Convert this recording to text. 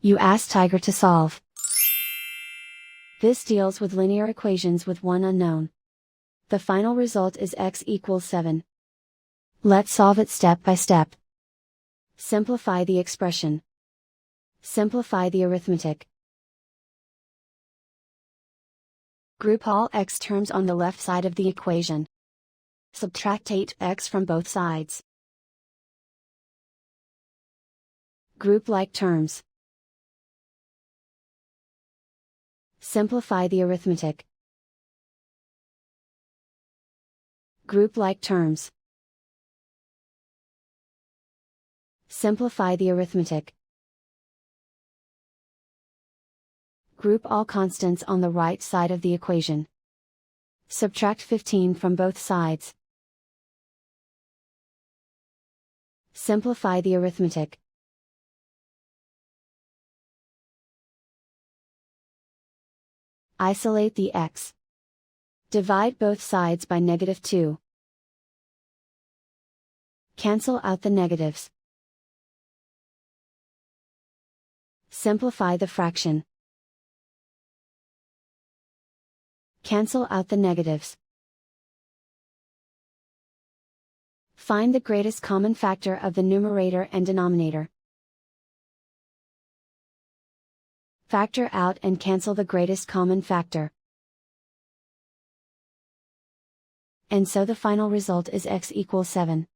You ask Tiger to solve. This deals with linear equations with one unknown. The final result is x equals 7. Let's solve it step by step. Simplify the expression. Simplify the arithmetic. Group all x terms on the left side of the equation. Subtract 8x from both sides. Group like terms. Simplify the arithmetic. Group like terms. Simplify the arithmetic. Group all constants on the right side of the equation. Subtract 15 from both sides. Simplify the arithmetic. Isolate the x. Divide both sides by -2. Cancel out the negatives. Simplify the fraction. Cancel out the negatives. Find the greatest common factor of the numerator and denominator. Factor out and cancel the greatest common factor. And so the final result is x equals 7.